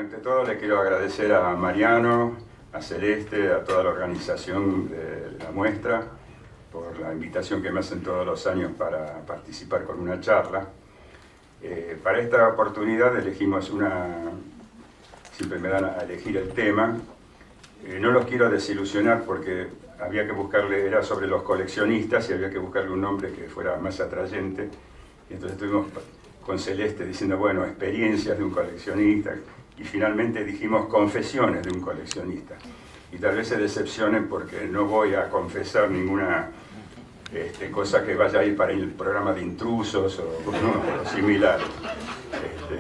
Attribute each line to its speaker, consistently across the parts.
Speaker 1: ante todo le quiero agradecer a Mariano, a Celeste, a toda la organización de la muestra por la invitación que me hacen todos los años para participar con una charla. Para esta oportunidad elegimos siempre me dan a elegir el tema. No los quiero desilusionar porque había que buscarle, era sobre los coleccionistas y había que buscarle un nombre que fuera más atrayente. Y entonces estuvimos con Celeste diciendo, bueno, experiencias de un coleccionista, y finalmente dijimos confesiones de un coleccionista. Y tal vez se decepcionen porque no voy a confesar ninguna cosa que vaya a ir para el programa de intrusos o similar.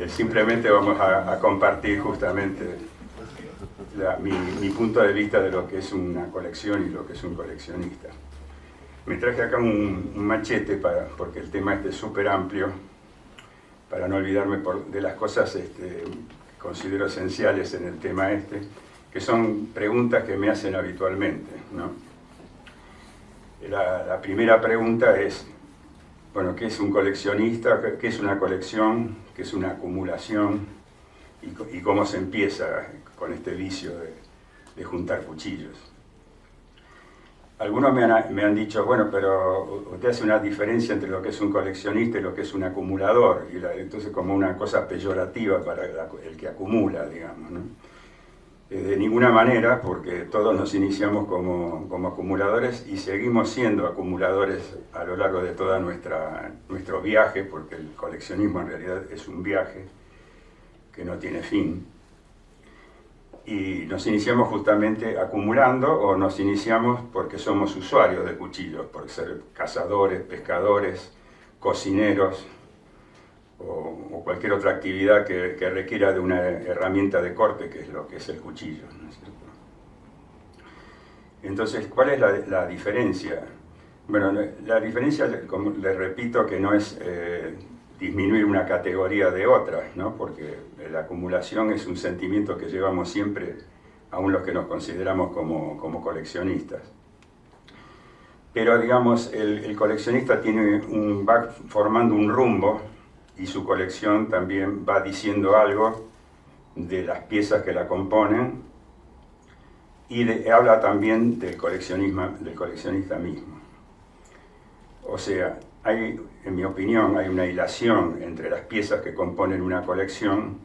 Speaker 1: Simplemente vamos a compartir justamente mi punto de vista de lo que es una colección y lo que es un coleccionista. Me traje acá un machete porque el tema es súper amplio, para no olvidarme de las cosas que considero esenciales en el tema que son preguntas que me hacen habitualmente, ¿no? La primera pregunta es, bueno, ¿qué es un coleccionista? ¿Qué es una colección? ¿Qué es una acumulación? ¿Y cómo se empieza con este vicio de juntar cuchillos? Algunos me han dicho, bueno, pero usted hace una diferencia entre lo que es un coleccionista y lo que es un acumulador, y entonces como una cosa peyorativa para el que acumula, digamos, ¿no? De ninguna manera, porque todos nos iniciamos como acumuladores y seguimos siendo acumuladores a lo largo de toda nuestro viaje, porque el coleccionismo en realidad es un viaje que no tiene fin. Y nos iniciamos justamente acumulando, o nos iniciamos porque somos usuarios de cuchillos, por ser cazadores, pescadores, cocineros o cualquier otra actividad que requiera de una herramienta de corte, que es lo que es el cuchillo, ¿no es cierto? Entonces, ¿cuál es la diferencia? Bueno, la diferencia, como les repito, que no es disminuir una categoría de otras, ¿no? Porque la acumulación es un sentimiento que llevamos siempre, aún los que nos consideramos como coleccionistas. Pero digamos, el coleccionista va formando un rumbo, y su colección también va diciendo algo de las piezas que la componen, y habla también del coleccionista mismo. O sea, en mi opinión, hay una hilación entre las piezas que componen una colección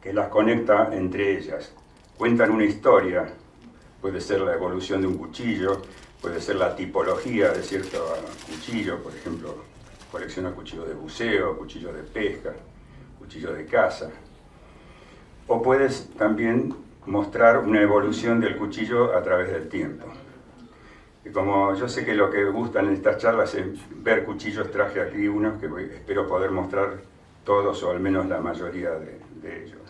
Speaker 1: que las conecta entre ellas. Cuentan una historia, puede ser la evolución de un cuchillo, puede ser la tipología de cierto cuchillo, por ejemplo, colecciona cuchillos de buceo, cuchillos de pesca, cuchillos de caza. O puedes también mostrar una evolución del cuchillo a través del tiempo. Y como yo sé que lo que gustan en estas charlas es ver cuchillos, traje aquí unos que espero poder mostrar todos o al menos la mayoría de ellos.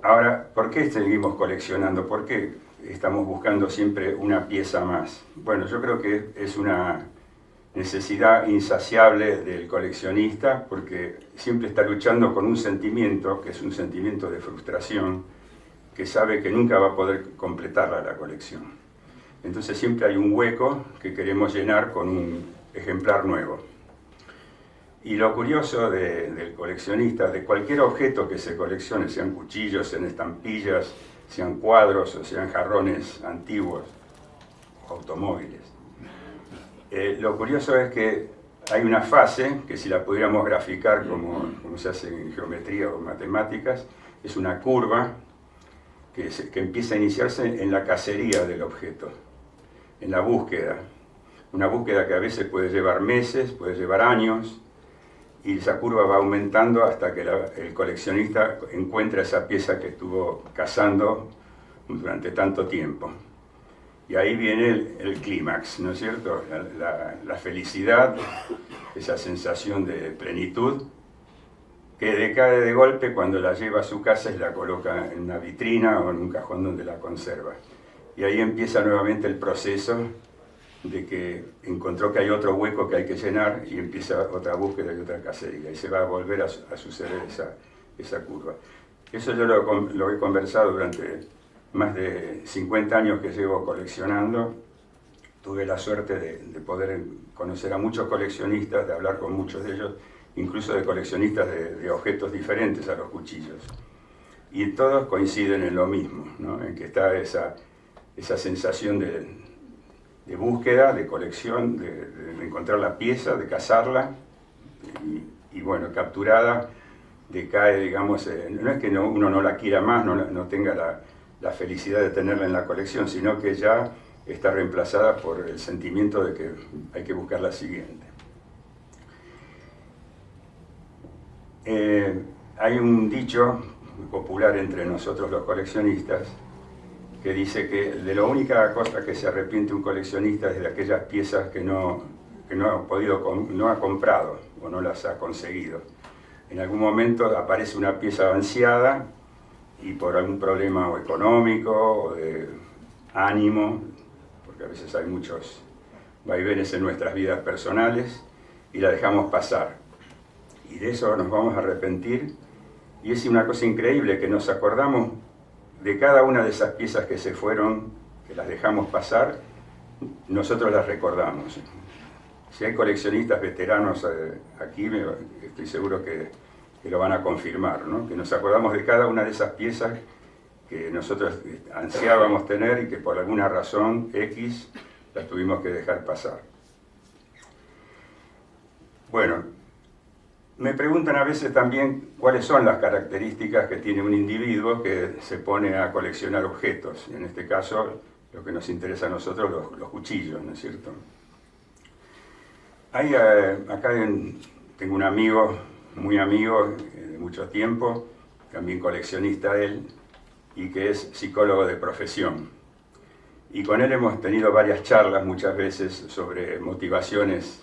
Speaker 1: Ahora, ¿por qué seguimos coleccionando? ¿Por qué estamos buscando siempre una pieza más? Bueno, yo creo que es una necesidad insaciable del coleccionista, porque siempre está luchando con un sentimiento, que es un sentimiento de frustración, que sabe que nunca va a poder completarla la colección. Entonces siempre hay un hueco que queremos llenar con un ejemplar nuevo. Y lo curioso del coleccionista, de cualquier objeto que se coleccione, sean cuchillos, sean estampillas, sean cuadros o sean jarrones antiguos, o automóviles, lo curioso es que hay una fase, que si la pudiéramos graficar como se hace en geometría o matemáticas, es una curva que empieza a iniciarse en la cacería del objeto, en la búsqueda. Una búsqueda que a veces puede llevar meses, puede llevar años, y esa curva va aumentando hasta que el coleccionista encuentra esa pieza que estuvo cazando durante tanto tiempo. Y ahí viene el clímax, ¿no es cierto? La felicidad, esa sensación de plenitud, que decae de golpe cuando la lleva a su casa y la coloca en una vitrina o en un cajón donde la conserva. Y ahí empieza nuevamente el proceso de que encontró que hay otro hueco que hay que llenar, y empieza otra búsqueda y otra cacería, y se va a volver a suceder esa curva. Eso yo lo he conversado durante más de 50 años que llevo coleccionando. Tuve la suerte de poder conocer a muchos coleccionistas, de hablar con muchos de ellos, incluso de coleccionistas de objetos diferentes a los cuchillos. Y todos coinciden en lo mismo, ¿no? En que está esa sensación de búsqueda, de colección, de encontrar la pieza, de cazarla, y bueno, capturada, decae, digamos, no es que uno no la quiera más, no tenga la felicidad de tenerla en la colección, sino que ya está reemplazada por el sentimiento de que hay que buscar la siguiente. Hay un dicho popular entre nosotros los coleccionistas que dice que de la única cosa que se arrepiente un coleccionista es de aquellas piezas que no ha comprado o no las ha conseguido. En algún momento aparece una pieza ansiada y por algún problema o económico o de ánimo, porque a veces hay muchos vaivenes en nuestras vidas personales, y la dejamos pasar. Y de eso nos vamos a arrepentir, y es una cosa increíble que nos acordamos de cada una de esas piezas que se fueron, que las dejamos pasar, nosotros las recordamos. Si hay coleccionistas veteranos aquí, estoy seguro que lo van a confirmar, ¿no? Que nos acordamos de cada una de esas piezas que nosotros ansiábamos tener y que por alguna razón X las tuvimos que dejar pasar. Bueno, me preguntan a veces también cuáles son las características que tiene un individuo que se pone a coleccionar objetos. En este caso, lo que nos interesa a nosotros, los cuchillos, ¿no es cierto? Tengo un amigo, muy amigo de mucho tiempo, también coleccionista él, y que es psicólogo de profesión. Y con él hemos tenido varias charlas muchas veces sobre motivaciones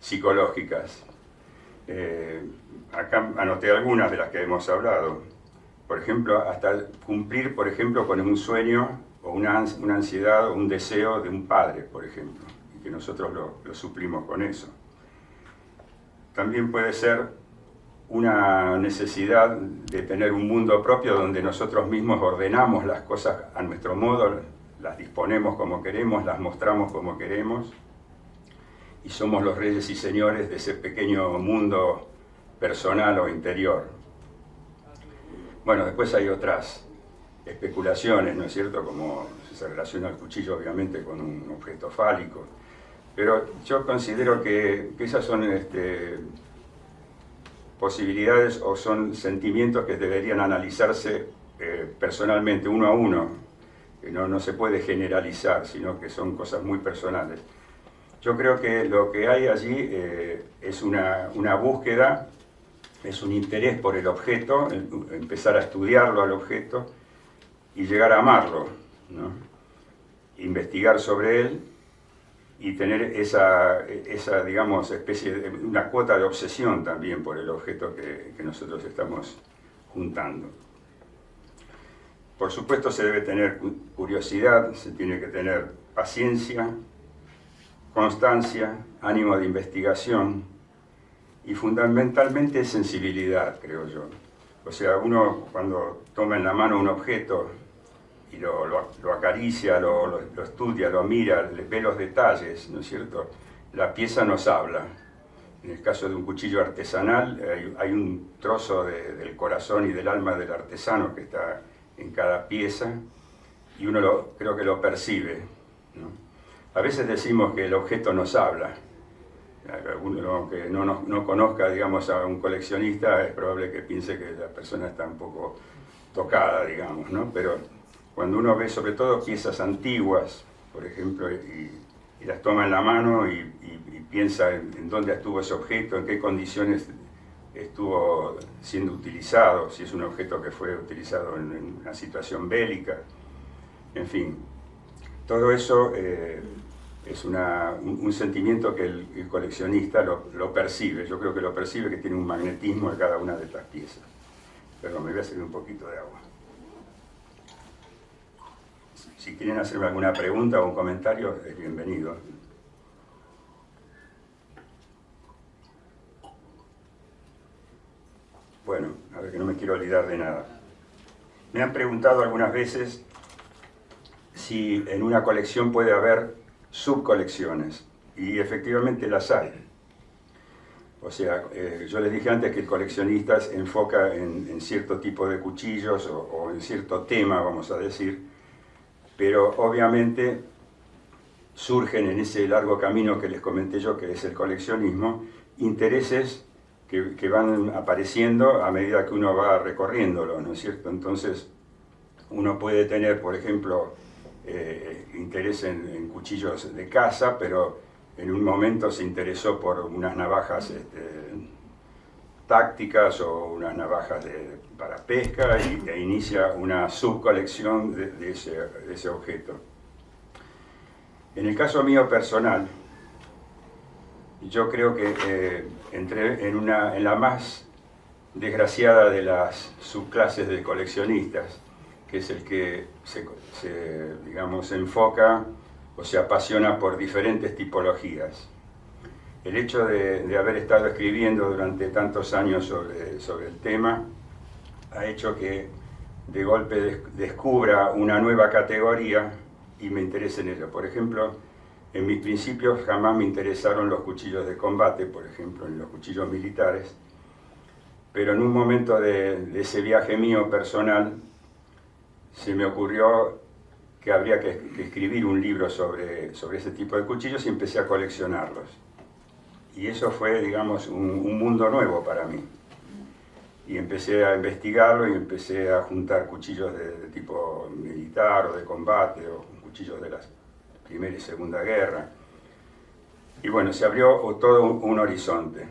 Speaker 1: psicológicas. Acá anoté algunas de las que hemos hablado. Por ejemplo, hasta cumplir, por ejemplo, con un sueño o una ansiedad o un deseo de un padre, por ejemplo, y que nosotros lo suplimos con eso. También puede ser una necesidad de tener un mundo propio donde nosotros mismos ordenamos las cosas a nuestro modo, las disponemos como queremos, las mostramos como queremos, y somos los reyes y señores de ese pequeño mundo personal o interior. Bueno, después hay otras especulaciones, ¿no es cierto?, como se relaciona el cuchillo obviamente con un objeto fálico, pero yo considero que esas son posibilidades o son sentimientos que deberían analizarse personalmente, uno a uno, que no se puede generalizar, sino que son cosas muy personales. Yo creo que lo que hay allí es una búsqueda, es un interés por el objeto, empezar a estudiarlo al objeto y llegar a amarlo, ¿no? Investigar sobre él y tener esa digamos, especie de una cuota de obsesión también por el objeto que nosotros estamos juntando. Por supuesto se debe tener curiosidad, se tiene que tener paciencia, constancia, ánimo de investigación y fundamentalmente sensibilidad, creo yo. O sea, uno cuando toma en la mano un objeto y lo acaricia, lo estudia, lo mira, le ve los detalles, ¿no es cierto? La pieza nos habla. En el caso de un cuchillo artesanal hay un trozo del corazón y del alma del artesano que está en cada pieza y uno creo que lo percibe, ¿no? A veces decimos que el objeto nos habla. Uno que no conozca, digamos, a un coleccionista es probable que piense que la persona está un poco tocada, digamos, ¿no? Pero cuando uno ve sobre todo piezas antiguas, por ejemplo, y las toma en la mano y piensa en dónde estuvo ese objeto, en qué condiciones estuvo siendo utilizado, si es un objeto que fue utilizado en una situación bélica, en fin, todo eso es un sentimiento que el coleccionista lo percibe. Yo creo que lo percibe, que tiene un magnetismo de cada una de estas piezas. Perdón, me voy a servir un poquito de agua. Si quieren hacerme alguna pregunta o un comentario, es bienvenido. Bueno, a ver, que no me quiero olvidar de nada. Me han preguntado algunas veces si en una colección puede haber subcolecciones, y efectivamente las hay. O sea, yo les dije antes que el coleccionista se enfoca en cierto tipo de cuchillos o en cierto tema, vamos a decir, pero obviamente surgen en ese largo camino que les comenté yo, que es el coleccionismo, intereses que van apareciendo a medida que uno va recorriéndolo, ¿no es cierto? Entonces, uno puede tener, por ejemplo, interés en cuchillos de caza, pero en un momento se interesó por unas navajas tácticas o unas navajas para pesca e inicia una subcolección de ese objeto. En el caso mío personal, yo creo que entré en la más desgraciada de las subclases de coleccionistas, que es el que digamos, se enfoca o se apasiona por diferentes tipologías. El hecho de haber estado escribiendo durante tantos años sobre el tema ha hecho que de golpe descubra una nueva categoría y me interese en ello. Por ejemplo, en mis principios jamás me interesaron los cuchillos de combate, por ejemplo, en los cuchillos militares, pero en un momento de ese viaje mío personal se me ocurrió que habría que escribir un libro sobre ese tipo de cuchillos y empecé a coleccionarlos. Y eso fue, digamos, un mundo nuevo para mí. Y empecé a investigarlo y empecé a juntar cuchillos de tipo militar o de combate o cuchillos de la Primera y Segunda Guerra. Y bueno, se abrió todo un horizonte.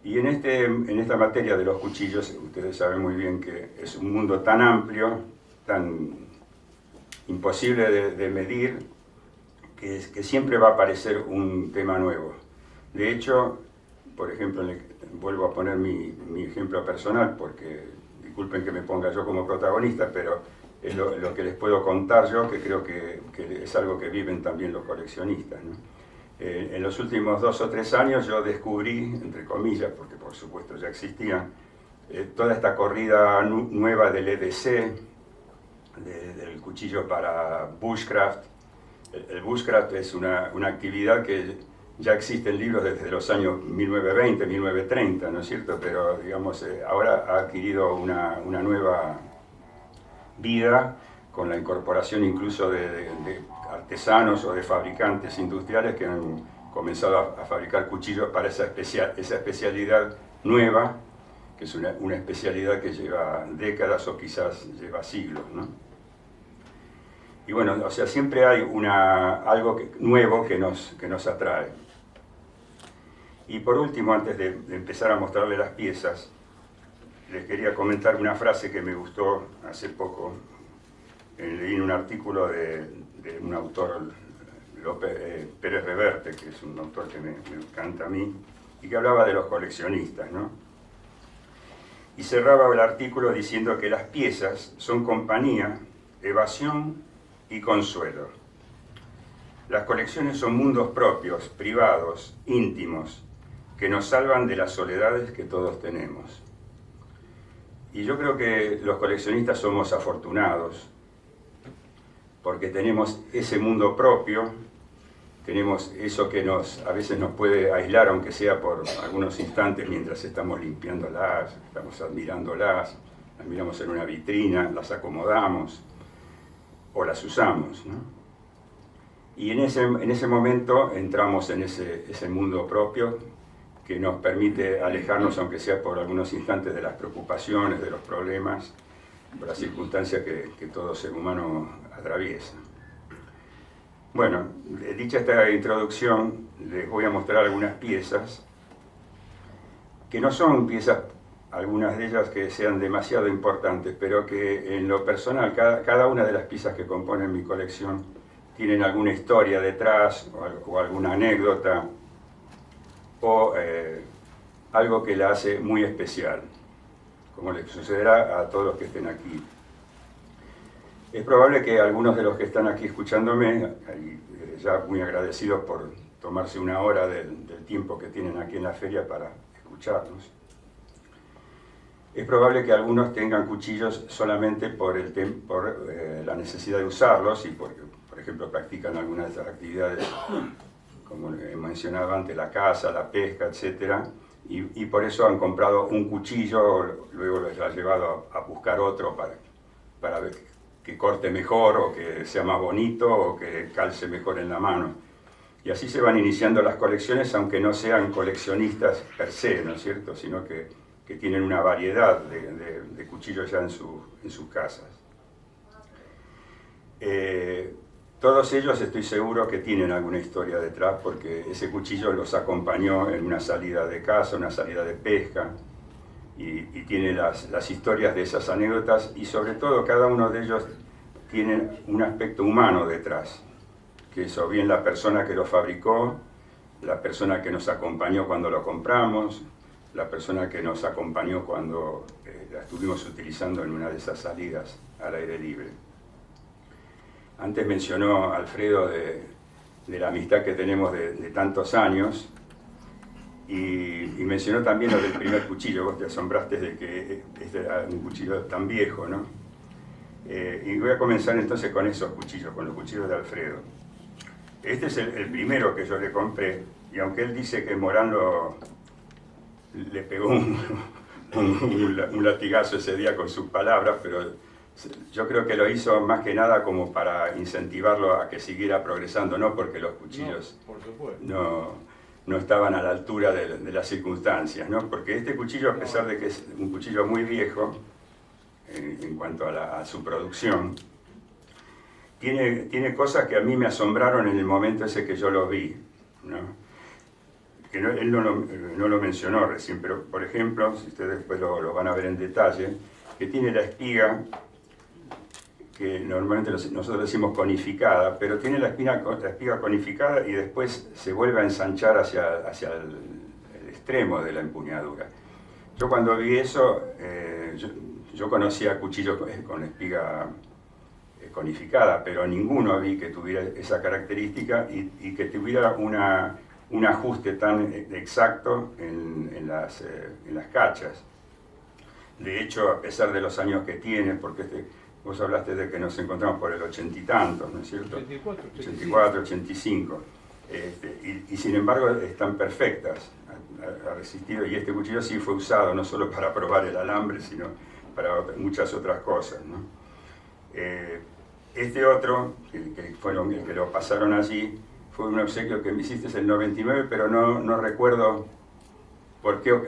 Speaker 1: Y en esta materia de los cuchillos, ustedes saben muy bien que es un mundo tan amplio, tan imposible de medir, que siempre va a aparecer un tema nuevo. De hecho, por ejemplo, vuelvo a poner mi ejemplo personal, porque disculpen que me ponga yo como protagonista, pero es lo que les puedo contar yo, que creo que es algo que viven también los coleccionistas, ¿no? En los últimos 2 o 3 años yo descubrí, entre comillas, porque por supuesto ya existían, toda esta corrida nueva del EDC, del cuchillo para bushcraft. El bushcraft es una actividad que ya existe en libros desde los años 1920, 1930, ¿no es cierto? Pero, digamos, ahora ha adquirido una nueva vida con la incorporación incluso de artesanos o de fabricantes industriales que han comenzado a fabricar cuchillos para esa especialidad nueva, que es una especialidad que lleva décadas o quizás lleva siglos, ¿no? Y bueno, o sea, siempre hay algo nuevo que nos atrae. Y por último, antes de empezar a mostrarle las piezas, les quería comentar una frase que me gustó hace poco. Leí en un artículo de un autor, Pérez Reverte, que es un autor que me encanta a mí, y que hablaba de los coleccionistas, ¿no? Y cerraba el artículo diciendo que las piezas son compañía, evasión y consuelo. Las colecciones son mundos propios, privados, íntimos, que nos salvan de las soledades que todos tenemos. Y yo creo que los coleccionistas somos afortunados, porque tenemos ese mundo propio, tenemos eso que a veces nos puede aislar, aunque sea por algunos instantes mientras estamos limpiándolas, estamos admirándolas, las miramos en una vitrina, las acomodamos o las usamos, ¿no? Y en ese momento entramos en ese mundo propio que nos permite alejarnos, aunque sea por algunos instantes, de las preocupaciones, de los problemas, por las circunstancias que todo ser humano atraviesa. Bueno, dicha esta introducción, les voy a mostrar algunas piezas, que no son piezas, algunas de ellas que sean demasiado importantes, pero que en lo personal, cada una de las piezas que componen mi colección tienen alguna historia detrás, o alguna anécdota, o algo que la hace muy especial, como les sucederá a todos los que estén aquí. Es probable que algunos de los que están aquí escuchándome, ya muy agradecidos por tomarse una hora del tiempo que tienen aquí en la feria para escucharnos, es probable que algunos tengan cuchillos solamente por la necesidad de usarlos y por ejemplo practican algunas de estas actividades, como he mencionado antes, la caza, la pesca, etc. y por eso han comprado un cuchillo, luego les ha llevado a buscar otro para ver que corte mejor o que sea más bonito o que calce mejor en la mano. Y así se van iniciando las colecciones, aunque no sean coleccionistas per se, ¿no es cierto?, sino que tienen una variedad de cuchillos ya en sus casas. Todos ellos estoy seguro que tienen alguna historia detrás, porque ese cuchillo los acompañó en una salida de caza, una salida de pesca, y tiene las historias de esas anécdotas, y sobre todo cada uno de ellos tiene un aspecto humano detrás, que es o bien la persona que lo fabricó, la persona que nos acompañó cuando lo compramos, la persona que nos acompañó cuando la estuvimos utilizando en una de esas salidas al aire libre. Antes mencionó Alfredo de la amistad que tenemos de tantos años, y mencionó también lo del primer cuchillo. Vos te asombraste de que este era un cuchillo tan viejo, ¿no? Y voy a comenzar entonces con esos cuchillos, con los cuchillos de Alfredo. Este es el primero que yo le compré, y aunque él dice que Morán le pegó un latigazo ese día con sus palabras, pero yo creo que lo hizo más que nada como para incentivarlo a que siguiera progresando, no porque los cuchillos no estaban a la altura de las circunstancias, ¿no? Porque este cuchillo, a pesar de que es un cuchillo muy viejo en cuanto a su producción, tiene cosas que a mí me asombraron en el momento ese que yo lo vi, ¿no? Que él no lo mencionó recién, pero por ejemplo, si ustedes después lo van a ver en detalle, que tiene la espiga, que normalmente nosotros decimos conificada, pero tiene la espiga conificada y después se vuelve a ensanchar hacia el extremo de la empuñadura. Yo cuando vi eso, yo conocía cuchillos con espiga conificada, pero ninguno vi que tuviera esa característica y que tuviera un ajuste tan exacto en las cachas. De hecho, a pesar de los años que tiene, porque vos hablaste de que nos encontramos por el 80 y tantos, ¿no es cierto? 84, 85. Y sin embargo están perfectas, ha resistido, y este cuchillo sí fue usado no solo para probar el alambre, sino para muchas otras cosas, ¿no? Este otro, que fueron el que lo pasaron allí, fue un obsequio que me hiciste en el 99, pero no recuerdo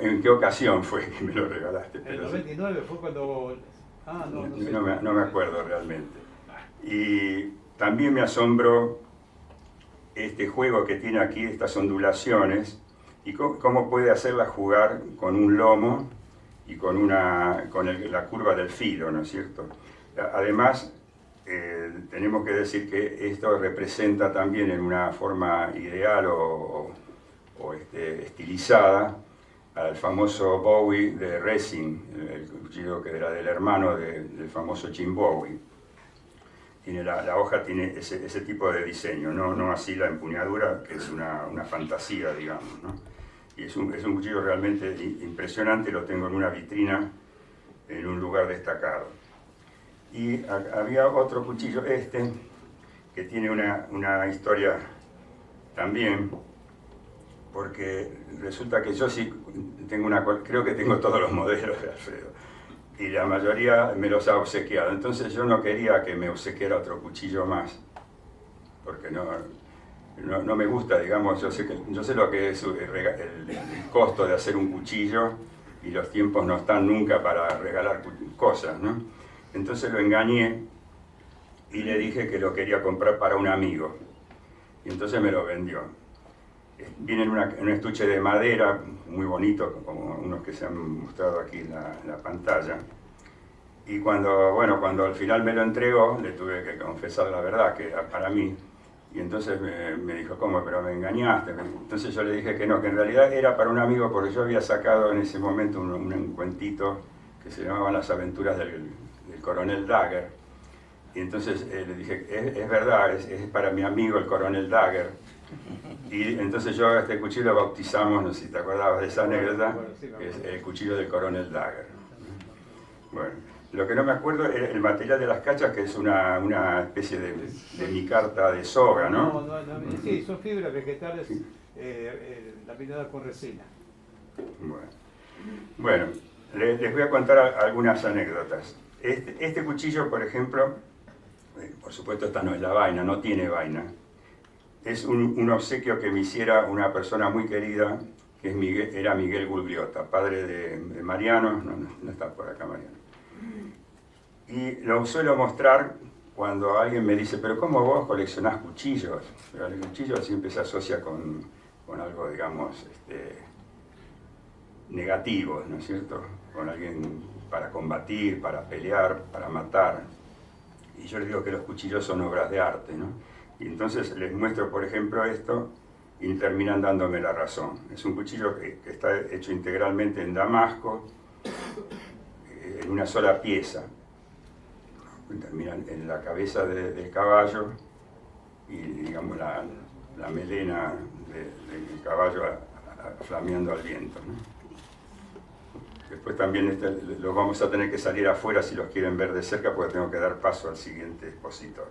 Speaker 1: en qué ocasión fue que me lo regalaste.
Speaker 2: El 99 fue cuando...
Speaker 1: No me acuerdo realmente. Y también me asombró este juego que tiene aquí, estas ondulaciones, y cómo puede hacerlas jugar con un lomo y con la curva del filo, ¿no es cierto? Además, tenemos que decir que esto representa también en una forma ideal o estilizada al famoso Bowie de Racing, el cuchillo que era del hermano del famoso Jim Bowie. La hoja tiene ese tipo de diseño, no así la empuñadura, que es una fantasía, digamos, ¿no? Y es un cuchillo realmente impresionante, lo tengo en una vitrina en un lugar destacado. Y había otro cuchillo, que tiene una historia también, porque resulta que yo sí creo que tengo todos los modelos de Alfredo, y la mayoría me los ha obsequiado. Entonces yo no quería que me obsequiara otro cuchillo más, porque no me gusta, digamos, yo sé lo que es el costo de hacer un cuchillo, y los tiempos no están nunca para regalar cosas, ¿no? Entonces lo engañé y le dije que lo quería comprar para un amigo, y entonces me lo vendió. Viene en un estuche de madera muy bonito, como unos que se han mostrado aquí en la pantalla. Y cuando al final me lo entregó, le tuve que confesar la verdad, que era para mí. Y entonces me dijo, ¿cómo? Pero me engañaste. Entonces yo le dije que no, que en realidad era para un amigo, porque yo había sacado en ese momento un cuentito que se llamaba Las aventuras del coronel Dagger. Y entonces le dije, es verdad, es para mi amigo el coronel Dagger. Y entonces yo a este cuchillo lo bautizamos, no sé si te acordabas de esa anécdota, que es el cuchillo del coronel Dagger. Bueno, lo que no me acuerdo es el material de las cachas, que es una especie de micarta de soga, ¿no?
Speaker 2: Sí, son fibras vegetales laminadas con resina.
Speaker 1: Bueno, les voy a contar algunas anécdotas. Este cuchillo, por ejemplo, por supuesto esta no es la vaina, no tiene vaina. Es un obsequio que me hiciera una persona muy querida, que era Miguel Gugliotta, padre de Mariano, no está por acá Mariano. Y lo suelo mostrar cuando alguien me dice, pero ¿cómo vos coleccionás cuchillos? Pero el cuchillo siempre se asocia con algo, digamos, negativo, ¿no es cierto? Con alguien para combatir, para pelear, para matar. Y yo les digo que los cuchillos son obras de arte, ¿no? Y entonces les muestro, por ejemplo, esto y terminan dándome la razón. Es un cuchillo que está hecho integralmente en damasco, en una sola pieza. Terminan en la cabeza del caballo y, digamos, la melena del caballo flameando al viento, ¿no? Después también los vamos a tener que salir afuera si los quieren ver de cerca, porque tengo que dar paso al siguiente expositor.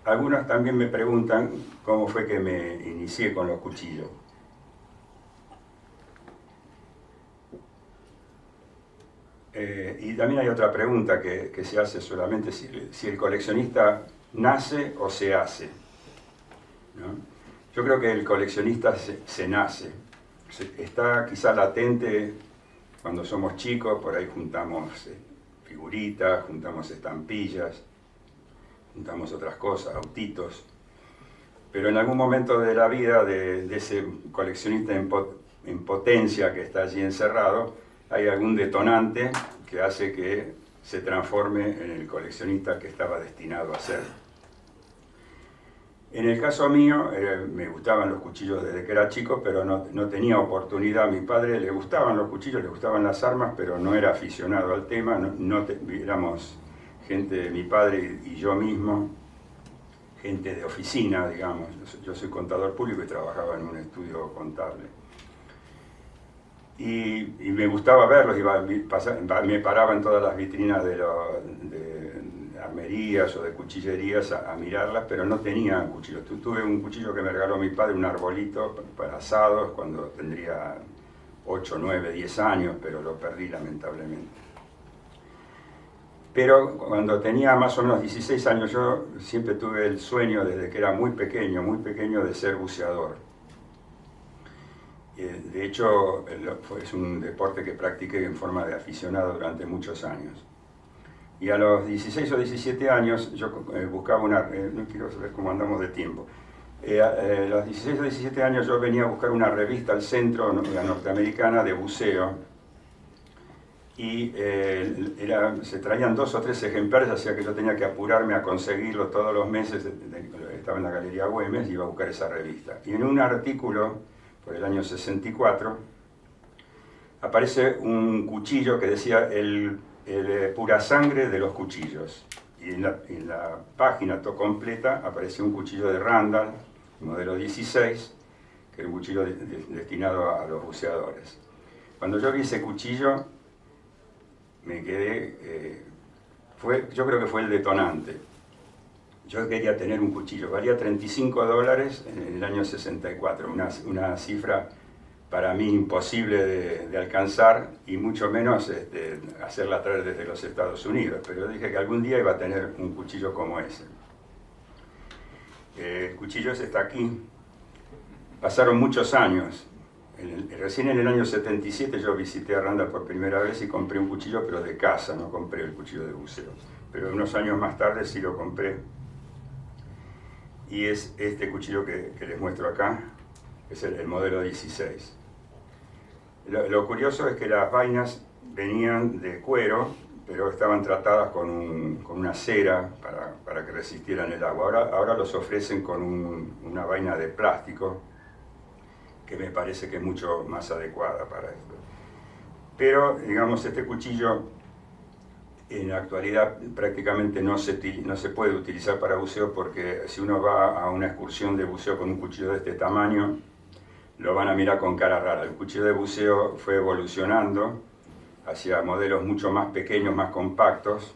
Speaker 1: Algunos también me preguntan cómo fue que me inicié con los cuchillos. Y también hay otra pregunta que se hace solamente si el coleccionista nace o se hace, ¿no? Yo creo que el coleccionista se nace. Está quizá latente cuando somos chicos, por ahí juntamos figuritas, juntamos estampillas, juntamos otras cosas, autitos. Pero en algún momento de la vida de ese coleccionista en potencia que está allí encerrado, hay algún detonante que hace que se transforme en el coleccionista que estaba destinado a ser. En el caso mío, me gustaban los cuchillos desde que era chico, pero no tenía oportunidad. A mi padre le gustaban los cuchillos, le gustaban las armas, pero no era aficionado al tema. Éramos gente, mi padre y yo mismo, gente de oficina, digamos. Yo soy contador público y trabajaba en un estudio contable. Y me gustaba verlos, me paraba en todas las vitrinas de armerías o de cuchillerías a mirarlas, pero no tenía cuchillos. Tuve un cuchillo que me regaló mi padre, un arbolito para asados, cuando tendría 8, 9, 10 años, pero lo perdí lamentablemente. Pero cuando tenía más o menos 16 años, yo siempre tuve el sueño, desde que era muy pequeño, de ser buceador. De hecho, es un deporte que practiqué en forma de aficionado durante muchos años. Y a los 16 o 17 años yo buscaba no quiero saber cómo andamos de tiempo. A los 16 o 17 años yo venía a buscar una revista al centro, la norteamericana, de buceo. Y se traían 2 o 3 ejemplares, hacía que yo tenía que apurarme a conseguirlo todos los meses. Estaba en la Galería Güemes y iba a buscar esa revista. Y en un artículo, por el año 64, aparece un cuchillo que decía el pura sangre de los cuchillos. Y en la página completa aparecía un cuchillo de Randall, modelo 16, que era un cuchillo destinado a los buceadores. Cuando yo vi ese cuchillo, me quedé, yo creo que fue el detonante. Yo quería tener un cuchillo, valía $35 en el año 64, una cifra para mí imposible de alcanzar y mucho menos hacerla traer desde los Estados Unidos, pero dije que algún día iba a tener un cuchillo como ese. El cuchillo ese está aquí. Pasaron muchos años. Recién en el año 77 yo visité a Randall por primera vez y compré un cuchillo, pero de casa, no compré el cuchillo de buceo. Pero unos años más tarde sí lo compré. Y es este cuchillo que les muestro acá, es el modelo 16. Lo curioso es que las vainas venían de cuero, pero estaban tratadas con una cera para que resistieran el agua. Ahora los ofrecen con una vaina de plástico, que me parece que es mucho más adecuada para esto. Pero, digamos, este cuchillo en la actualidad prácticamente no se puede utilizar para buceo, porque si uno va a una excursión de buceo con un cuchillo de este tamaño, lo van a mirar con cara rara. El cuchillo de buceo fue evolucionando hacia modelos mucho más pequeños, más compactos,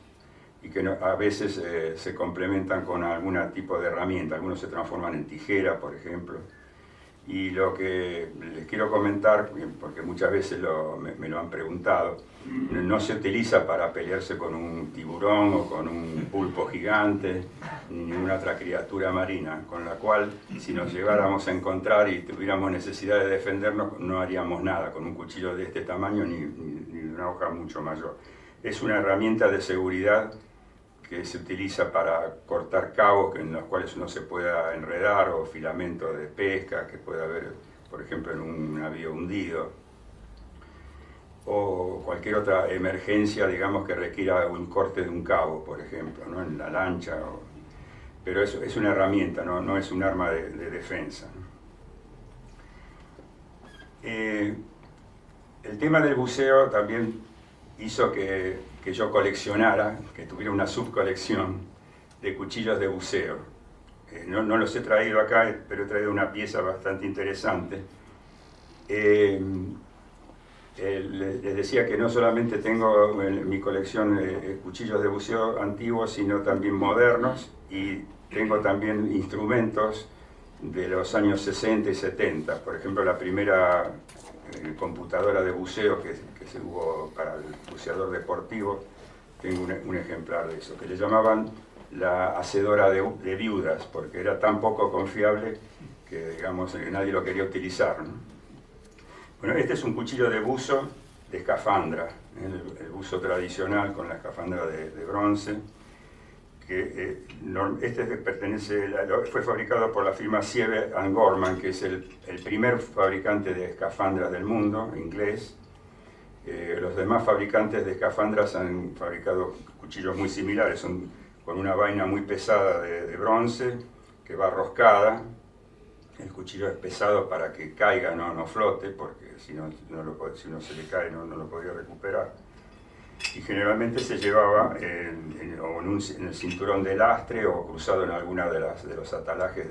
Speaker 1: y que a veces se complementan con algún tipo de herramienta. Algunos se transforman en tijera, por ejemplo. Y lo que les quiero comentar, porque muchas veces me lo han preguntado, no se utiliza para pelearse con un tiburón o con un pulpo gigante, ni ninguna otra criatura marina, con la cual si nos llegáramos a encontrar y tuviéramos necesidad de defendernos, no haríamos nada con un cuchillo de este tamaño ni una hoja mucho mayor. Es una herramienta de seguridad que se utiliza para cortar cabos en los cuales uno se pueda enredar, o filamentos de pesca que pueda haber, por ejemplo, en un navío hundido, o cualquier otra emergencia, digamos, que requiera un corte de un cabo, por ejemplo, ¿no? En la lancha. Pero eso es una herramienta, no es un arma de defensa. El tema del buceo también hizo que yo coleccionara, que tuviera una subcolección de cuchillos de buceo. No los he traído acá, pero he traído una pieza bastante interesante. Les decía que no solamente tengo en mi colección cuchillos de buceo antiguos, sino también modernos, y tengo también instrumentos de los años 60 y 70. Por ejemplo, la primera computadora de buceo que se hubo para el buceador deportivo, tengo un ejemplar de eso, que le llamaban la hacedora de viudas, porque era tan poco confiable que, digamos, nadie lo quería utilizar, ¿no? Bueno, este es un cuchillo de buzo de escafandra, el buzo tradicional con la escafandra de bronce, que fue fabricado por la firma Sieve & Gorman, que es el primer fabricante de escafandras del mundo, inglés. Los demás fabricantes de escafandras han fabricado cuchillos muy similares, son con una vaina muy pesada de bronce que va roscada. El cuchillo es pesado para que caiga, no flote, porque si uno se le cae no lo podría recuperar. Y generalmente se llevaba en el cinturón de lastre o cruzado en alguna de los atalajes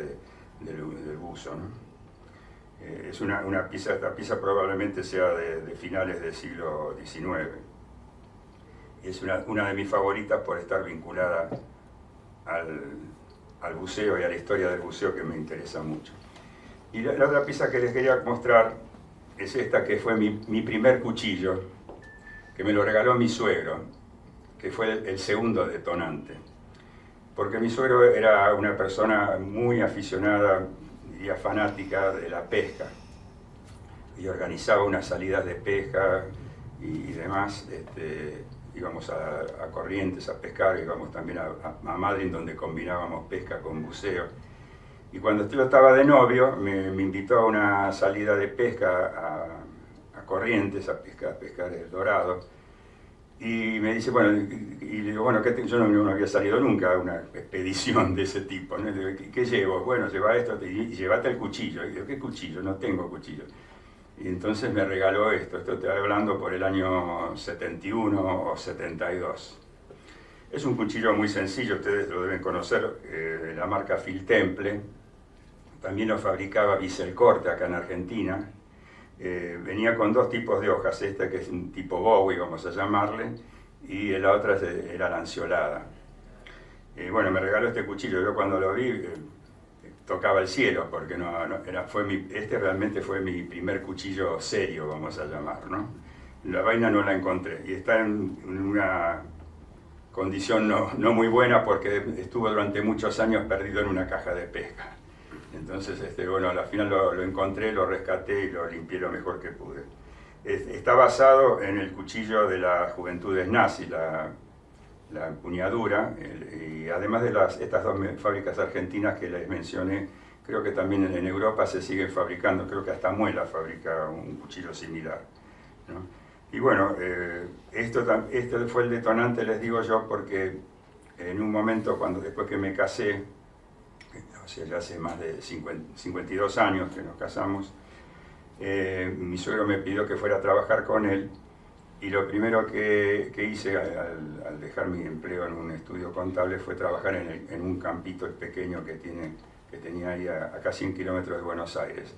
Speaker 1: del buzo, ¿no? Es esta pieza probablemente sea de finales del siglo XIX. Y es una de mis favoritas por estar vinculada al buceo y a la historia del buceo, que me interesa mucho. Y la otra pieza que les quería mostrar es esta, que fue mi primer cuchillo, que me lo regaló mi suegro, que fue el segundo detonante. Porque mi suegro era una persona muy aficionada, diría fanática, de la pesca. Y organizaba unas salidas de pesca y demás. Íbamos a Corrientes a pescar, íbamos también a Madrid, donde combinábamos pesca con buceo. Y cuando yo estaba de novio, me invitó a una salida de pesca a Corrientes, a pescar el dorado. Y me dice, bueno, y le digo, bueno, yo no había salido nunca a una expedición de ese tipo, ¿no? Le digo, ¿qué llevo? Bueno, lleva esto y llévate el cuchillo. Y digo, ¿qué cuchillo? No tengo cuchillo. Y entonces me regaló esto estoy hablando por el año 71 o 72. Es un cuchillo muy sencillo, ustedes lo deben conocer, de la marca Phil Temple. También lo fabricaba Biselcorte acá en Argentina. Venía con dos tipos de hojas, esta que es un tipo Bowie, vamos a llamarle, y la otra era lanceolada. Bueno, me regaló este cuchillo, yo cuando lo vi tocaba el cielo, porque este realmente fue mi primer cuchillo serio, vamos a llamar, ¿no? La vaina no la encontré, y está en una condición no muy buena, porque estuvo durante muchos años perdido en una caja de pesca. Entonces, bueno, al final lo encontré, lo rescaté y lo limpié lo mejor que pude. Está basado en el cuchillo de las juventudes nazis, la empuñadura, y además de estas dos fábricas argentinas que les mencioné, creo que también en Europa se siguen fabricando, creo que hasta Muela fabrica un cuchillo similar, ¿no? Y bueno, esto fue el detonante, les digo yo, porque en un momento, después que me casé, o sea, ya hace más de 52 años que nos casamos, mi suegro me pidió que fuera a trabajar con él, y lo primero que hice al dejar mi empleo en un estudio contable fue trabajar en un campito pequeño que tenía ahí a casi 100 kilómetros de Buenos Aires,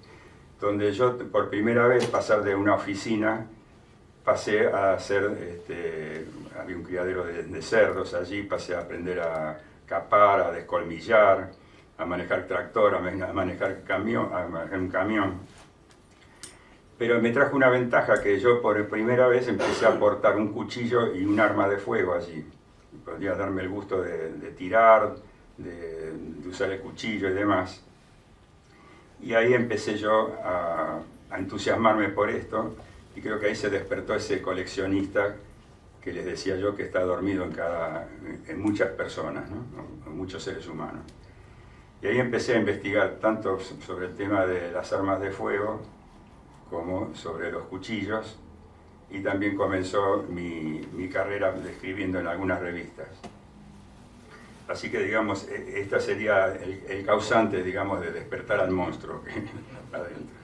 Speaker 1: donde yo por primera vez pasar de una oficina pasé a hacer, había un criadero de cerdos allí, pasé a aprender a capar, a descolmillar, a manejar tractor, a manejar un camión. Pero me trajo una ventaja que yo por primera vez empecé a portar un cuchillo y un arma de fuego allí. Podía darme el gusto de tirar, de usar el cuchillo y demás. Y ahí empecé yo a entusiasmarme por esto, y creo que ahí se despertó ese coleccionista que les decía yo que está dormido en muchas personas, ¿no? En muchos seres humanos. Y ahí empecé a investigar tanto sobre el tema de las armas de fuego como sobre los cuchillos, y también comenzó mi carrera escribiendo en algunas revistas. Así que, digamos, esta sería el causante, digamos, de despertar al monstruo que está adentro.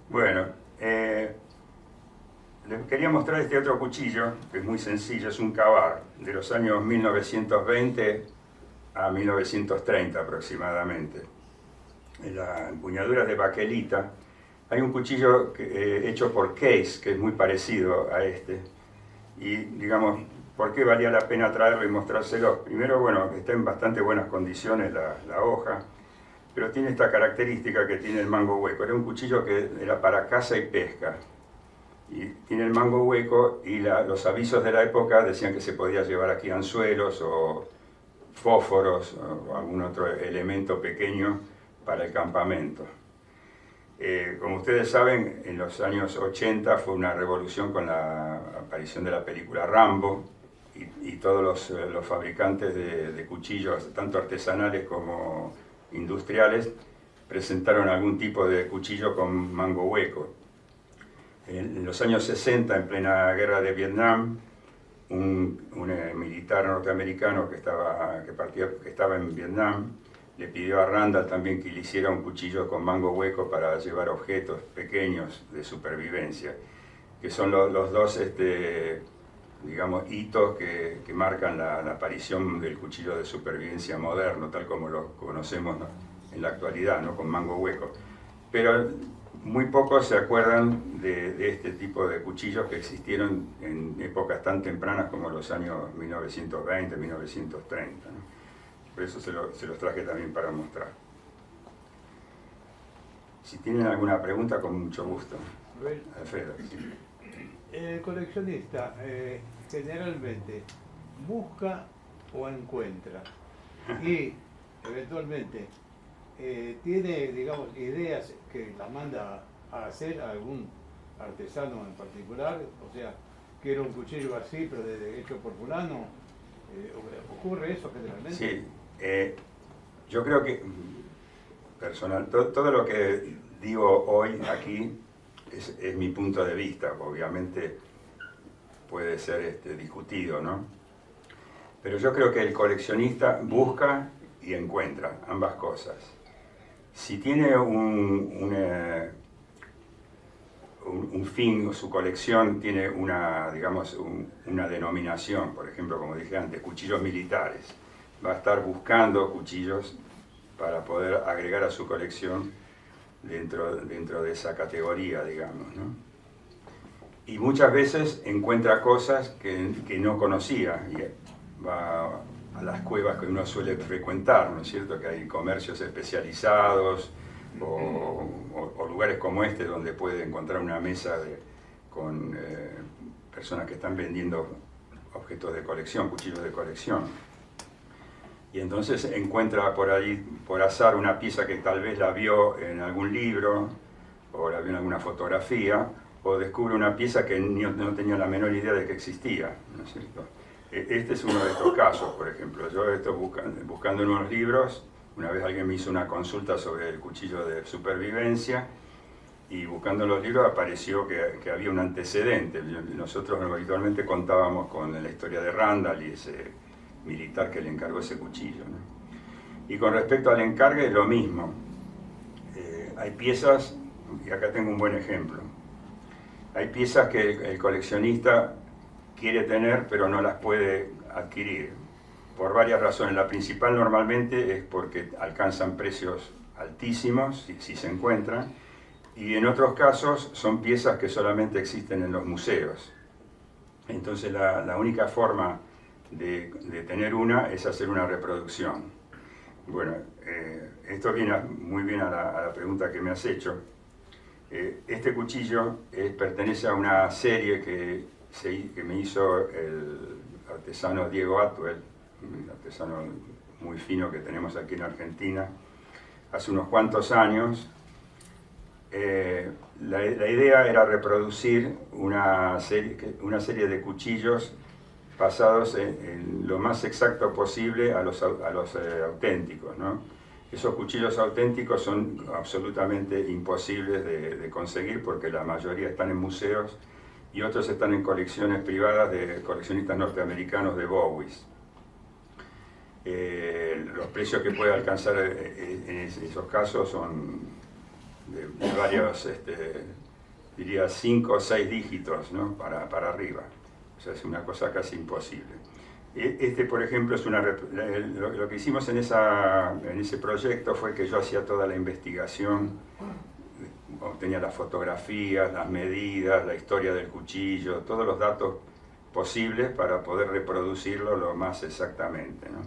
Speaker 1: Bueno, les quería mostrar este otro cuchillo, que es muy sencillo, es un Ka-Bar, de los años 1920 a 1930 aproximadamente. En la empuñadura de baquelita. Hay un cuchillo hecho por Case, que es muy parecido a este. Y, digamos, ¿por qué valía la pena traerlo y mostrárselo? Primero, bueno, está en bastante buenas condiciones la hoja, pero tiene esta característica que tiene el mango hueco. Era un cuchillo que era para caza y pesca. Y tiene el mango hueco, y los avisos de la época decían que se podía llevar aquí anzuelos o fósforos o algún otro elemento pequeño para el campamento. Como ustedes saben, en los años 80 fue una revolución con la aparición de la película Rambo, y todos los fabricantes de cuchillos, tanto artesanales como industriales, presentaron algún tipo de cuchillo con mango hueco. En los años 60, en plena guerra de Vietnam, un militar norteamericano que estaba en Vietnam le pidió a Randall también que le hiciera un cuchillo con mango hueco para llevar objetos pequeños de supervivencia, que son los dos digamos, hitos que marcan la aparición del cuchillo de supervivencia moderno, tal como lo conocemos, ¿no?, en la actualidad, ¿no?, con mango hueco. Pero muy pocos se acuerdan de este tipo de cuchillos que existieron en épocas tan tempranas como los años 1920, 1930, ¿no? Por eso se los traje también para mostrar. Si tienen alguna pregunta, con mucho gusto. Alfredo. Sí.
Speaker 2: El coleccionista generalmente busca o encuentra, y eventualmente tiene, digamos, ideas que las manda a hacer a algún artesano en particular. O sea, quiero un cuchillo así, pero hecho por fulano. ¿Ocurre eso generalmente?
Speaker 1: Sí. Yo creo que, personal, todo lo que digo hoy aquí es mi punto de vista. Obviamente puede ser discutido, ¿no? Pero yo creo que el coleccionista busca y encuentra ambas cosas. Si tiene un fin, o su colección tiene digamos, una denominación, por ejemplo, como dije antes, cuchillos militares, va a estar buscando cuchillos para poder agregar a su colección dentro de esa categoría, digamos, ¿no? Y muchas veces encuentra cosas que no conocía, y va a las cuevas que uno suele frecuentar, ¿no es cierto? Que hay comercios especializados o lugares como este donde puede encontrar una mesa con personas que están vendiendo objetos de colección, cuchillos de colección. Y entonces encuentra por ahí, por azar, una pieza que tal vez la vio en algún libro, o la vio en alguna fotografía, o descubre una pieza que no tenía la menor idea de que existía, ¿no es cierto? Este es uno de estos casos, por ejemplo. Yo estoy buscando en unos libros, una vez alguien me hizo una consulta sobre el cuchillo de supervivencia, y buscando en los libros apareció que había un antecedente. Nosotros habitualmente contábamos con la historia de Randall y ese militar que le encargó ese cuchillo, ¿no? Y con respecto al encargue, lo mismo. Hay piezas, y acá tengo un buen ejemplo, hay piezas que el coleccionista quiere tener pero no las puede adquirir por varias razones. La principal normalmente es porque alcanzan precios altísimos si se encuentran, y en otros casos son piezas que solamente existen en los museos. Entonces la única forma de tener una es hacer una reproducción. Bueno, esto viene muy bien a la pregunta que me has hecho. Este cuchillo pertenece a una serie que me hizo el artesano Diego Atwell, un artesano muy fino que tenemos aquí en Argentina, hace unos cuantos años. La idea era reproducir una serie de cuchillos basados en lo más exacto posible a los auténticos, ¿no? Esos cuchillos auténticos son absolutamente imposibles de conseguir porque la mayoría están en museos y otros están en colecciones privadas de coleccionistas norteamericanos de Bowies. Los precios que puede alcanzar en esos casos son de varios, diría 5 o 6 dígitos, ¿no? para arriba. O sea, es una cosa casi imposible. Por ejemplo, es lo que hicimos en ese proyecto fue que yo hacía toda la investigación, obtenía las fotografías, las medidas, la historia del cuchillo, todos los datos posibles para poder reproducirlo lo más exactamente, ¿no?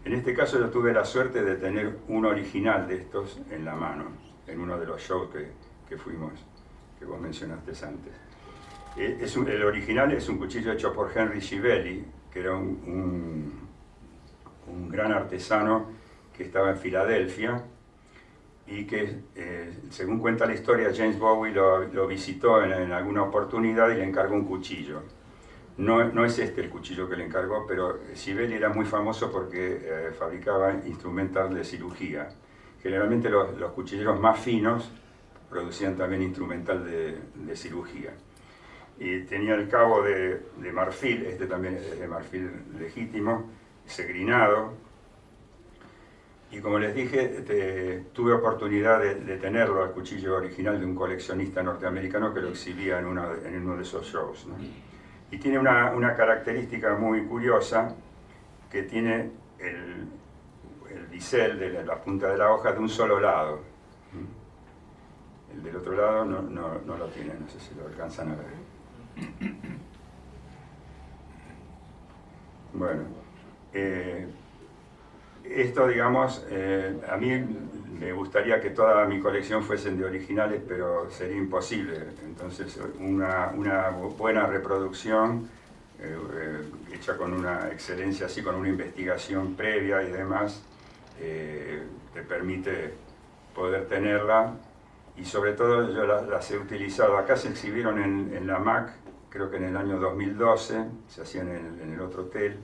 Speaker 1: En este caso yo tuve la suerte de tener un original de estos en la mano, en uno de los shows que fuimos, que vos mencionaste antes. El original es un cuchillo hecho por Henry Schiavelli, que era un gran artesano que estaba en Filadelfia y que, según cuenta la historia, James Bowie lo visitó en alguna oportunidad y le encargó un cuchillo. No es este el cuchillo que le encargó, pero Schiavelli era muy famoso porque fabricaba instrumental de cirugía. Generalmente los cuchilleros más finos producían también instrumental de cirugía. Y tenía el cabo de marfil, este también es de marfil legítimo, segrinado. Y como les dije, tuve oportunidad de tenerlo, el cuchillo original de un coleccionista norteamericano que lo exhibía en uno de esos shows, ¿no? Y tiene una característica muy curiosa, que tiene el bisel de la punta de la hoja de un solo lado. El del otro lado no lo tiene, no sé si lo alcanzan a ver. Bueno, esto, digamos, a mí me gustaría que toda mi colección fuesen de originales, pero sería imposible. Entonces, una buena reproducción hecha con una excelencia, así, con una investigación previa y demás, te permite poder tenerla. Y sobre todo yo las he utilizado. Acá se exhibieron en la MAC, creo que en el año 2012, se hacían en el otro hotel,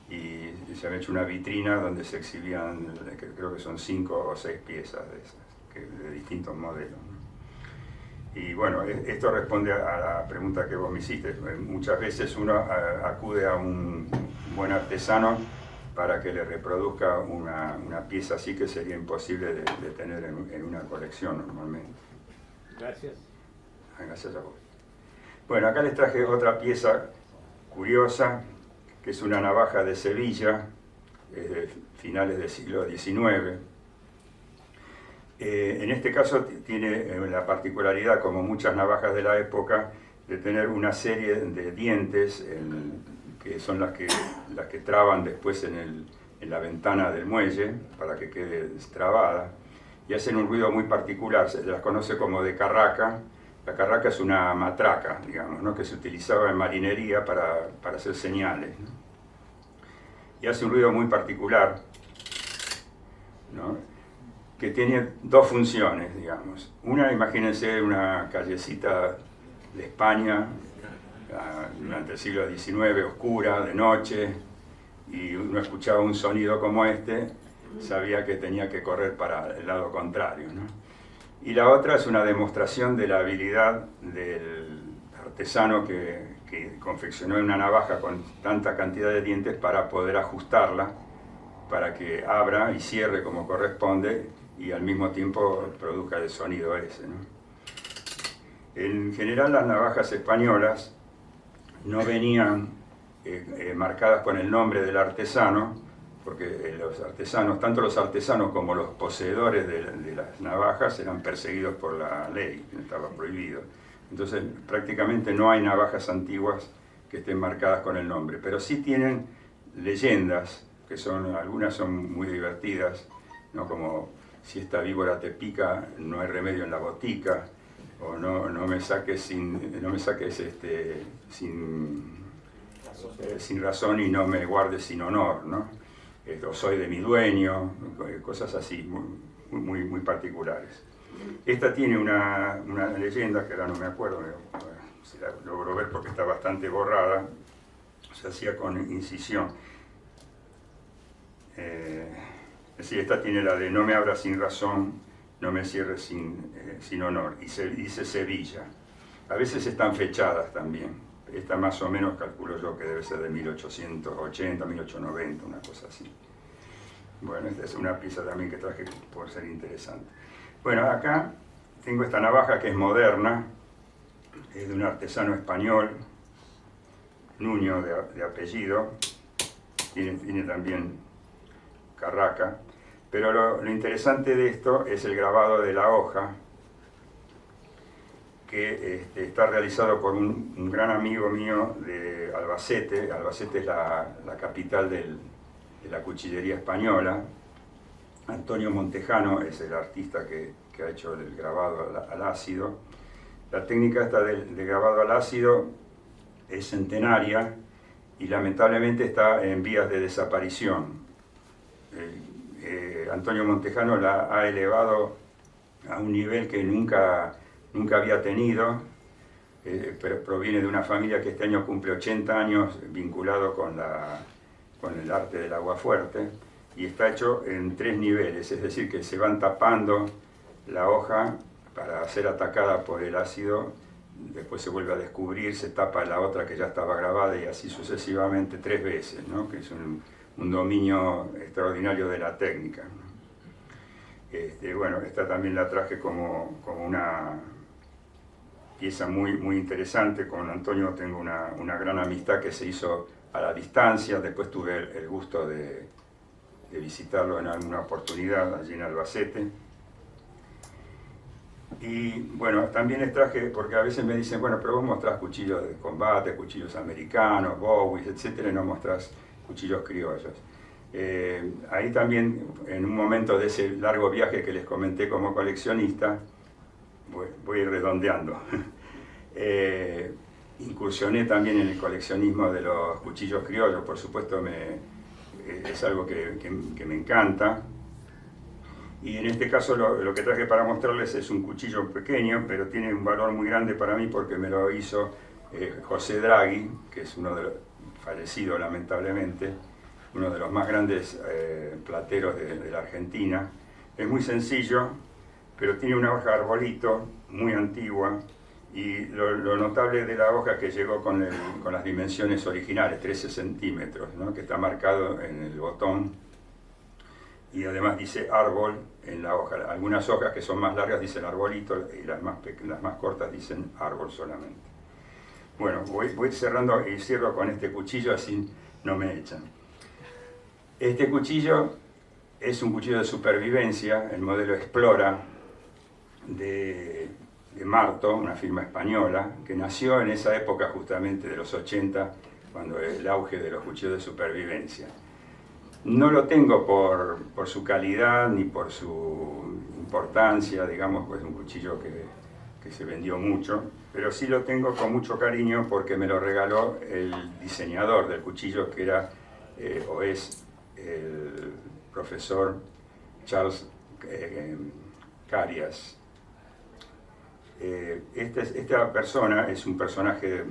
Speaker 1: y se había hecho una vitrina donde se exhibían, creo que son 5 o 6 piezas de esas, de distintos modelos, ¿no? Y bueno, esto responde a la pregunta que vos me hiciste. Muchas veces uno acude a un buen artesano para que le reproduzca una pieza así que sería imposible de tener en una colección normalmente.
Speaker 2: Gracias.
Speaker 1: Gracias a vos. Bueno, acá les traje otra pieza curiosa, que es una navaja de Sevilla, de finales del siglo XIX. En este caso tiene la particularidad, como muchas navajas de la época, de tener una serie de dientes que son las que traban después en la ventana del muelle para que quede trabada, y hacen un ruido muy particular. Se las conoce como de carraca. La carraca es una matraca, digamos, ¿no? Que se utilizaba en marinería para hacer señales, ¿no? Y hace un ruido muy particular, ¿no? Que tiene dos funciones, digamos. Una, imagínense una callecita de España durante el siglo XIX, oscura, de noche, y uno escuchaba un sonido como este, sabía que tenía que correr para el lado contrario, ¿no? Y la otra es una demostración de la habilidad del artesano que confeccionó una navaja con tanta cantidad de dientes para poder ajustarla, para que abra y cierre como corresponde y al mismo tiempo produzca el sonido ese, ¿no? En general las navajas españolas no venían marcadas con el nombre del artesano, porque los artesanos, tanto los artesanos como los poseedores de las navajas eran perseguidos por la ley, estaba prohibido. Entonces prácticamente no hay navajas antiguas que estén marcadas con el nombre, pero sí tienen leyendas que algunas son muy divertidas, ¿no? Como si esta víbora te pica, no hay remedio en la botica, o no me saques sin razón y no me guardes sin honor, ¿no? O soy de mi dueño, cosas así muy particulares. Esta tiene una leyenda que ahora no me acuerdo, si la logro ver porque está bastante borrada, se hacía con incisión. Sí, esta tiene la de no me abras sin razón, no me cierres sin honor, y dice Sevilla. A veces están fechadas también. Esta más o menos calculo yo que debe ser de 1880, 1890, una cosa así. Bueno, esta es una pieza también que traje por ser interesante. Bueno, acá tengo esta navaja que es moderna, es de un artesano español, Nuño de apellido, tiene también Carraca, pero lo interesante de esto es el grabado de la hoja, que está realizado por un gran amigo mío de Albacete. Albacete es la capital de la cuchillería española. Antonio Montejano es el artista que ha hecho el grabado al ácido. La técnica esta de grabado al ácido es centenaria y lamentablemente está en vías de desaparición. Antonio Montejano la ha elevado a un nivel que nunca había tenido, pero proviene de una familia que este año cumple 80 años vinculado con el arte del aguafuerte, y está hecho en 3 niveles, es decir, que se van tapando la hoja para ser atacada por el ácido, después se vuelve a descubrir, se tapa la otra que ya estaba grabada y así sucesivamente 3 veces, ¿no? Que es un dominio extraordinario de la técnica, ¿no? Bueno, esta también la traje como una pieza muy interesante. Con Antonio tengo una gran amistad que se hizo a la distancia. Después tuve el gusto de visitarlo en alguna oportunidad allí en Albacete. Y bueno, también les traje, porque a veces me dicen, bueno, pero vos mostrás cuchillos de combate, cuchillos americanos, Bowies, etcétera, y no mostrás cuchillos criollos. Ahí también, en un momento de ese largo viaje que les comenté como coleccionista, voy redondeando, incursioné también en el coleccionismo de los cuchillos criollos. Por supuesto es algo que me encanta, y en este caso lo que traje para mostrarles es un cuchillo pequeño, pero tiene un valor muy grande para mí porque me lo hizo José Draghi, que es fallecido lamentablemente, uno de los más grandes plateros de la Argentina. Es muy sencillo, pero tiene una hoja de arbolito muy antigua, y lo notable de la hoja que llegó con las dimensiones originales, 13 centímetros, ¿no? Que está marcado en el botón, y además dice árbol en la hoja. Algunas hojas que son más largas dicen arbolito y las más cortas dicen árbol solamente. Bueno, voy cerrando y cierro con este cuchillo, así no me echan. Este cuchillo es un cuchillo de supervivencia, el modelo Explora de Marto, una firma española, que nació en esa época justamente de los 80, cuando el auge de los cuchillos de supervivencia. No lo tengo por su calidad ni por su importancia, digamos, pues es un cuchillo que se vendió mucho, pero sí lo tengo con mucho cariño porque me lo regaló el diseñador del cuchillo, que era o es el profesor Charles Carias. Esta persona es un personaje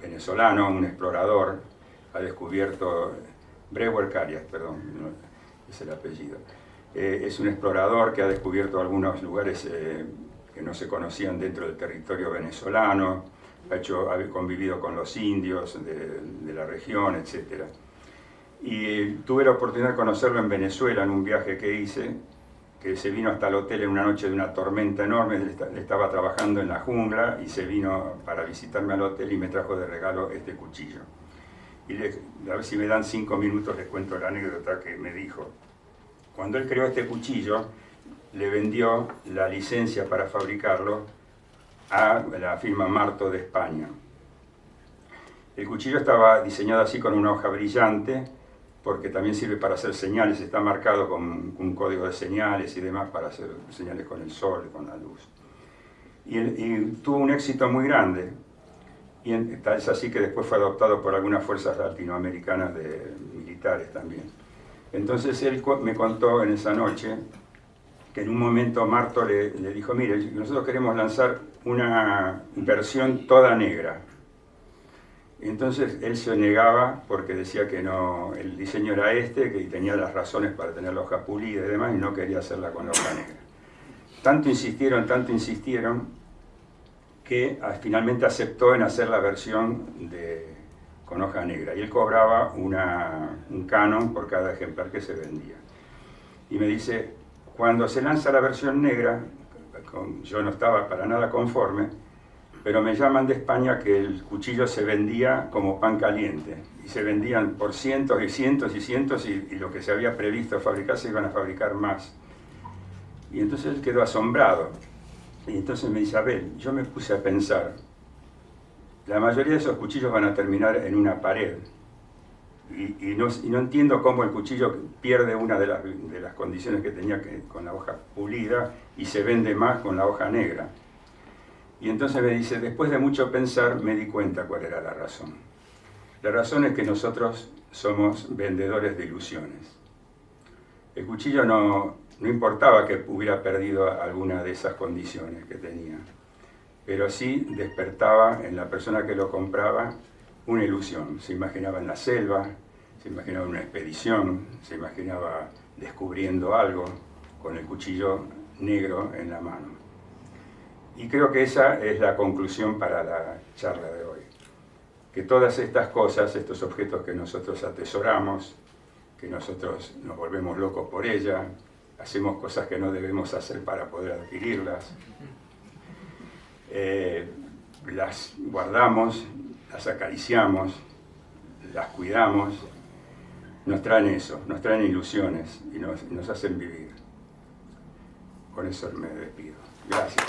Speaker 1: venezolano, un explorador, ha descubierto, Brewer Carias, perdón, es el apellido. Es un explorador que ha descubierto algunos lugares que no se conocían dentro del territorio venezolano, ha convivido con los indios de la región, etc. Y tuve la oportunidad de conocerlo en Venezuela en un viaje que hice, que se vino hasta el hotel en una noche de una tormenta enorme. Él estaba trabajando en la jungla y se vino para visitarme al hotel y me trajo de regalo este cuchillo. Y a ver si me dan 5 minutos, les cuento la anécdota que me dijo. Cuando él creó este cuchillo, le vendió la licencia para fabricarlo a la firma Marto de España. El cuchillo estaba diseñado así con una hoja brillante, porque también sirve para hacer señales, está marcado con un código de señales y demás para hacer señales con el sol, con la luz. Y tuvo un éxito muy grande, y es así que después fue adoptado por algunas fuerzas latinoamericanas militares también. Entonces él me contó en esa noche que en un momento Marto le dijo, mire, nosotros queremos lanzar una versión toda negra. Entonces él se negaba porque decía que no, el diseño era que tenía las razones para tener la hoja pulida y demás, y no quería hacerla con la hoja negra. Tanto insistieron, que finalmente aceptó en hacer la versión con hoja negra. Y él cobraba un canon por cada ejemplar que se vendía. Y me dice, cuando se lanza la versión negra, yo no estaba para nada conforme, pero me llaman de España que el cuchillo se vendía como pan caliente, y se vendían por cientos y cientos y cientos, y lo que se había previsto fabricar se iban a fabricar más. Y entonces él quedó asombrado, y entonces me dice, Abel, yo me puse a pensar, la mayoría de esos cuchillos van a terminar en una pared, y no entiendo cómo el cuchillo pierde una de las condiciones que tenía con la hoja pulida, y se vende más con la hoja negra. Y entonces me dice, después de mucho pensar, me di cuenta cuál era la razón. La razón es que nosotros somos vendedores de ilusiones. El cuchillo no importaba que hubiera perdido alguna de esas condiciones que tenía, pero sí despertaba en la persona que lo compraba una ilusión. Se imaginaba en la selva, se imaginaba en una expedición, se imaginaba descubriendo algo con el cuchillo negro en la mano. Y creo que esa es la conclusión para la charla de hoy. Que todas estas cosas, estos objetos que nosotros atesoramos, que nosotros nos volvemos locos por ellas, hacemos cosas que no debemos hacer para poder adquirirlas, las guardamos, las acariciamos, las cuidamos, nos traen eso, nos traen ilusiones y nos hacen vivir. Con eso me despido. Gracias.